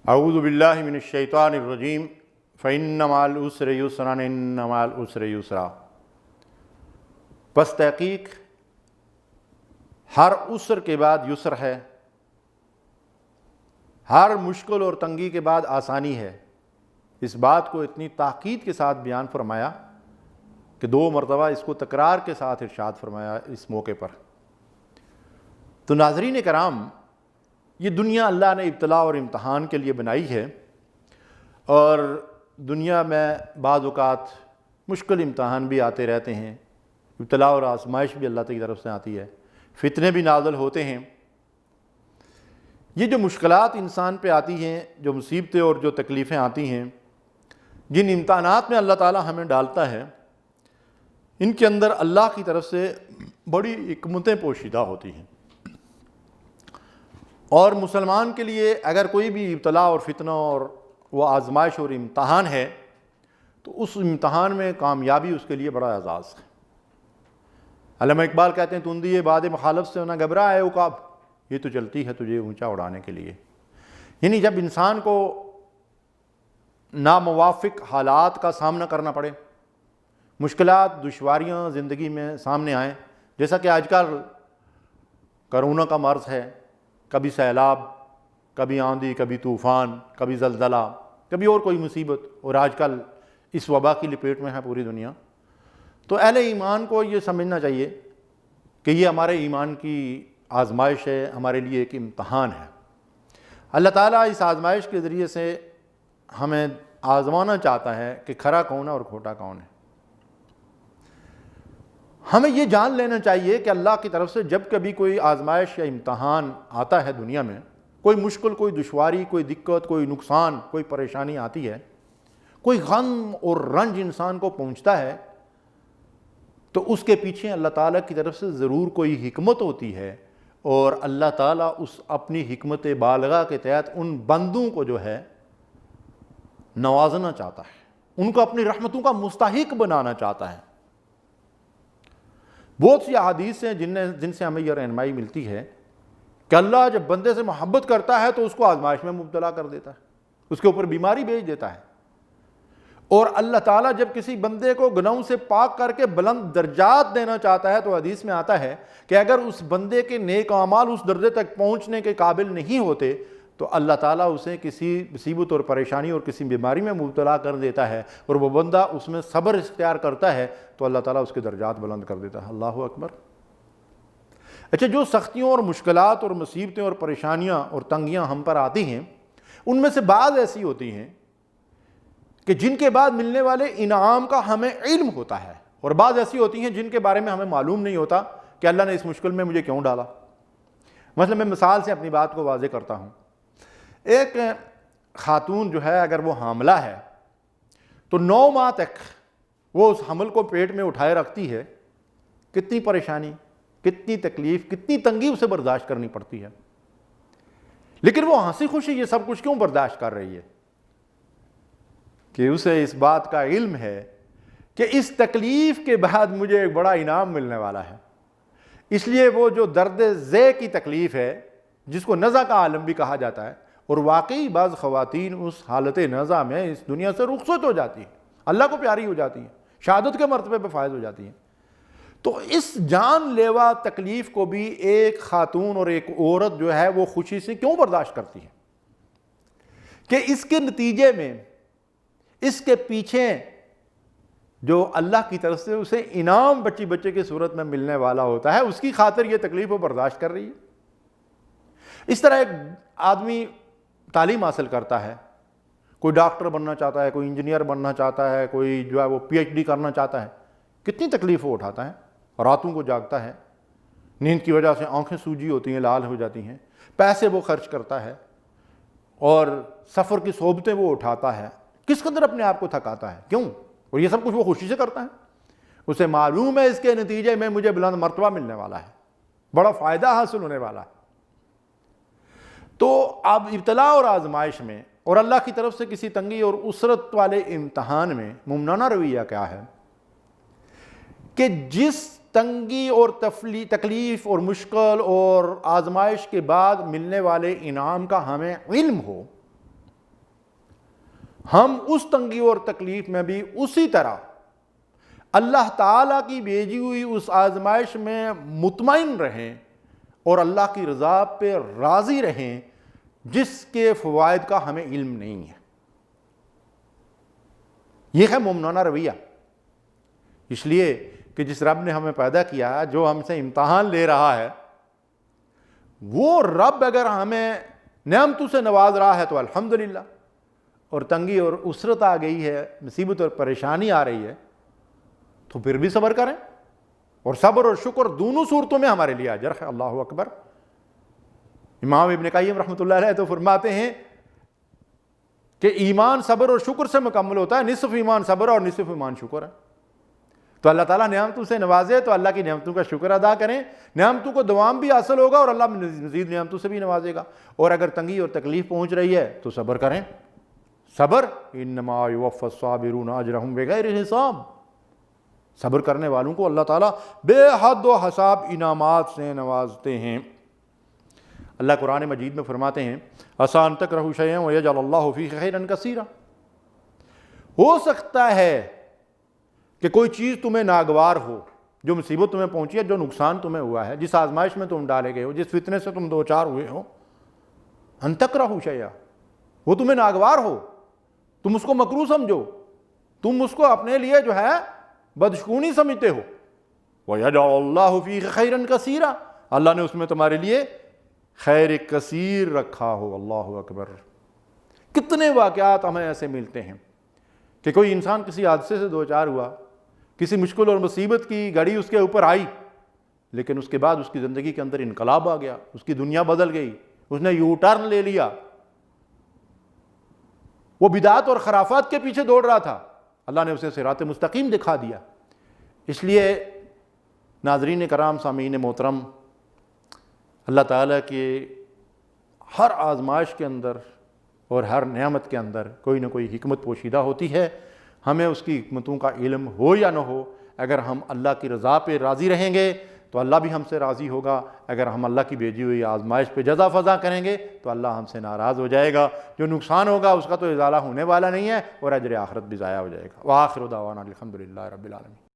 اعوذ باللہ من الشیطان الرجیم فإن مع العسر یسرا ان مع العسر یسرا۔ پس تحقیق ہر عسر کے بعد یسر ہے، ہر مشکل اور تنگی کے بعد آسانی ہے۔ اس بات کو اتنی تاکید کے ساتھ بیان فرمایا کہ 2 مرتبہ اس کو تکرار کے ساتھ ارشاد فرمایا اس موقع پر۔ تو ناظرین کرام، یہ دنیا اللہ نے ابتلا اور امتحان کے لیے بنائی ہے، اور دنیا میں بعض اوقات مشکل امتحان بھی آتے رہتے ہیں، ابتلا اور آزمائش بھی اللہ کی طرف سے آتی ہے، فتنے بھی نازل ہوتے ہیں۔ یہ جو مشکلات انسان پہ آتی ہیں، جو مصیبتیں اور جو تکلیفیں آتی ہیں، جن امتحانات میں اللہ تعالی ہمیں ڈالتا ہے، ان کے اندر اللہ کی طرف سے بڑی حکمتیں پوشیدہ ہوتی ہیں۔ اور مسلمان کے لیے اگر کوئی بھی ابتلا اور فتنہ اور وہ آزمائش اور امتحان ہے تو اس امتحان میں کامیابی اس کے لیے بڑا اعزاز ہے۔ علامہ اقبال کہتے ہیں تندی باد مخالف سے نہ گھبرا ہے عقاب، یہ تو چلتی ہے تجھے اونچا اڑانے کے لیے۔ یعنی جب انسان کو ناموافق حالات کا سامنا کرنا پڑے، مشکلات دشواریاں زندگی میں سامنے آئیں، جیسا کہ آج کل کرونا کا مرض ہے، کبھی سیلاب، کبھی آندھی، کبھی طوفان، کبھی زلزلہ، کبھی اور کوئی مصیبت، اور آج کل اس وبا کی لپیٹ میں ہے پوری دنیا، تو اہل ایمان کو یہ سمجھنا چاہیے کہ یہ ہمارے ایمان کی آزمائش ہے، ہمارے لیے ایک امتحان ہے۔ اللہ تعالیٰ اس آزمائش کے ذریعے سے ہمیں آزمانا چاہتا ہے کہ کھرا کون ہے اور کھوٹا کون ہے۔ ہمیں یہ جان لینا چاہیے کہ اللہ کی طرف سے جب کبھی کوئی آزمائش یا امتحان آتا ہے دنیا میں، کوئی مشکل، کوئی دشواری، کوئی دقت، کوئی نقصان، کوئی پریشانی آتی ہے، کوئی غم اور رنج انسان کو پہنچتا ہے، تو اس کے پیچھے اللہ تعالیٰ کی طرف سے ضرور کوئی حکمت ہوتی ہے، اور اللہ تعالیٰ اس اپنی حکمت بالغہ کے تحت ان بندوں کو جو ہے نوازنا چاہتا ہے، ان کو اپنی رحمتوں کا مستحق بنانا چاہتا ہے۔ بہت سی احادیث ہیں جن سے ہمیں یہ رہنمائی ملتی ہے کہ اللہ جب بندے سے محبت کرتا ہے تو اس کو آزمائش میں مبتلا کر دیتا ہے، اس کے اوپر بیماری بھیج دیتا ہے، اور اللہ تعالیٰ جب کسی بندے کو گناہوں سے پاک کر کے بلند درجات دینا چاہتا ہے تو حدیث میں آتا ہے کہ اگر اس بندے کے نیک اعمال اس درجے تک پہنچنے کے قابل نہیں ہوتے تو اللہ تعالیٰ اسے کسی مصیبت اور پریشانی اور کسی بیماری میں مبتلا کر دیتا ہے، اور وہ بندہ اس میں صبر اختیار کرتا ہے تو اللہ تعالیٰ اس کے درجات بلند کر دیتا ہے۔ اللہ اکبر۔ اچھا، جو سختیوں اور مشکلات اور مصیبتیں اور پریشانیاں اور تنگیاں ہم پر آتی ہیں، ان میں سے بعض ایسی ہوتی ہیں کہ جن کے بعد ملنے والے انعام کا ہمیں علم ہوتا ہے، اور بعض ایسی ہوتی ہیں جن کے بارے میں ہمیں معلوم نہیں ہوتا کہ اللہ نے اس مشکل میں مجھے کیوں ڈالا۔ مثلا میں مثال سے اپنی بات کو واضح کرتا ہوں۔ ایک خاتون جو ہے اگر وہ حاملہ ہے تو 9 ماہ تک وہ اس حمل کو پیٹ میں اٹھائے رکھتی ہے، کتنی پریشانی، کتنی تکلیف، کتنی تنگی اسے برداشت کرنی پڑتی ہے، لیکن وہ ہنسی خوشی یہ سب کچھ کیوں برداشت کر رہی ہے؟ کہ اسے اس بات کا علم ہے کہ اس تکلیف کے بعد مجھے ایک بڑا انعام ملنے والا ہے، اس لیے وہ جو درد ذے کی تکلیف ہے، جس کو نزع کا عالم بھی کہا جاتا ہے، اور واقعی بعض خواتین اس حالت نزع میں اس دنیا سے رخصت ہو جاتی ہیں، اللہ کو پیاری ہو جاتی ہیں، شہادت کے مرتبے پہ فائز ہو جاتی ہیں، تو اس جان لیوا تکلیف کو بھی ایک خاتون اور ایک عورت جو ہے وہ خوشی سے کیوں برداشت کرتی ہے؟ کہ اس کے نتیجے میں، اس کے پیچھے جو اللہ کی طرف سے اسے انعام بچے کی صورت میں ملنے والا ہوتا ہے، اس کی خاطر یہ تکلیف وہ برداشت کر رہی ہے۔ اس طرح ایک آدمی تعلیم حاصل کرتا ہے، کوئی ڈاکٹر بننا چاہتا ہے، کوئی انجینئر بننا چاہتا ہے، کوئی جو ہے وہ PhD کرنا چاہتا ہے، کتنی تکلیف وہ اٹھاتا ہے، راتوں کو جاگتا ہے، نیند کی وجہ سے آنکھیں سوجی ہوتی ہیں، لال ہو جاتی ہیں، پیسے وہ خرچ کرتا ہے، اور سفر کی صحبتیں وہ اٹھاتا ہے، کس قدر اپنے آپ کو تھکاتا ہے، کیوں؟ اور یہ سب کچھ وہ خوشی سے کرتا ہے، اسے معلوم ہے اس کے نتیجے میں مجھے بلند مرتبہ ملنے والا ہے، بڑا فائدہ حاصل ہونے والا ہے۔ تو اب ابتلا اور آزمائش میں اور اللہ کی طرف سے کسی تنگی اور اسرت والے امتحان میں ممنونہ رویہ کیا ہے کہ جس تنگی اور تکلیف اور مشکل اور آزمائش کے بعد ملنے والے انعام کا ہمیں علم ہو، ہم اس تنگی اور تکلیف میں بھی اسی طرح اللہ تعالیٰ کی بھیجی ہوئی اس آزمائش میں مطمئن رہیں اور اللہ کی رضا پہ راضی رہیں جس کے فوائد کا ہمیں علم نہیں ہے۔ یہ ہے مومنانہ رویہ۔ اس لیے کہ جس رب نے ہمیں پیدا کیا، جو ہم سے امتحان لے رہا ہے، وہ رب اگر ہمیں نعمتوں سے نواز رہا ہے تو الحمدللہ، اور تنگی اور اسرت آ گئی ہے، مصیبت اور پریشانی آ رہی ہے، تو پھر بھی صبر کریں، اور صبر اور شکر دونوں صورتوں میں ہمارے لیے اجر ہے۔ اللہ اکبر۔ امام ابن قیم رحمۃ اللہ علیہ تو فرماتے ہیں کہ ایمان صبر اور شکر سے مکمل ہوتا ہے، نصف ایمان صبر اور نصف ایمان شکر ہے۔ تو اللہ تعالیٰ نعمتوں سے نوازے تو اللہ کی نعمتوں کا شکر ادا کریں، نعمتوں کو دوام بھی حاصل ہوگا اور اللہ مزید نعمتوں سے بھی نوازے گا۔ اور اگر تنگی اور تکلیف پہنچ رہی ہے تو صبر کریں۔ صبر انما یوفی الصابرون اجرہم بغیر حساب، صبر کرنے والوں کو اللہ تعالیٰ بے حد و حساب انعامات سے نوازتے ہیں۔ اللہ قرآن مجید میں فرماتے ہیں عسیٰ ان تکرہوا شیئا ویجعل اللہ فیہ خیرا کثیرا، ہو سکتا ہے کہ کوئی چیز تمہیں ناگوار ہو، جو مصیبت تمہیں پہنچی ہے، جو نقصان تمہیں ہوا ہے، جس آزمائش میں تم ڈالے گئے ہو، جس فتنے سے تم دوچار ہوئے ہو، ان تکرہوا شیئا، وہ تمہیں ناگوار ہو، تم اس کو مکروہ سمجھو، تم اس کو اپنے لیے جو ہے بدشگونی سمجھتے ہو، وَيَجْعَلُ اللَّهُ فِيهِ خَيْرًا كَثِيرًا، اللہ نے اس میں تمہارے لیے خیر کثیر رکھا ہو۔ اللہ اکبر۔ کتنے واقعات ہمیں ایسے ملتے ہیں کہ کوئی انسان کسی حادثے سے دوچار ہوا، کسی مشکل اور مصیبت کی گھڑی اس کے اوپر آئی، لیکن اس کے بعد اس کی زندگی کے اندر انقلاب آ گیا، اس کی دنیا بدل گئی، اس نے یو ٹرن لے لیا، وہ بدعات اور خرافات کے پیچھے دوڑ رہا تھا، اللہ نے اسے صراط مستقیم دکھا دیا۔ اس لیے ناظرین کرام، سامعین محترم، اللہ تعالیٰ کے ہر آزمائش کے اندر اور ہر نعمت کے اندر کوئی نہ کوئی حکمت پوشیدہ ہوتی ہے۔ ہمیں اس کی حکمتوں کا علم ہو یا نہ ہو، اگر ہم اللہ کی رضا پہ راضی رہیں گے تو اللہ بھی ہم سے راضی ہوگا، اگر ہم اللہ کی بھیجی ہوئی آزمائش پہ جزا فضا کریں گے تو اللہ ہم سے ناراض ہو جائے گا، جو نقصان ہوگا اس کا تو ازالہ ہونے والا نہیں ہے، اور اجر آخرت بھی ضائع ہو جائے گا۔ وآخر دعوانا الحمدللہ رب العالمین۔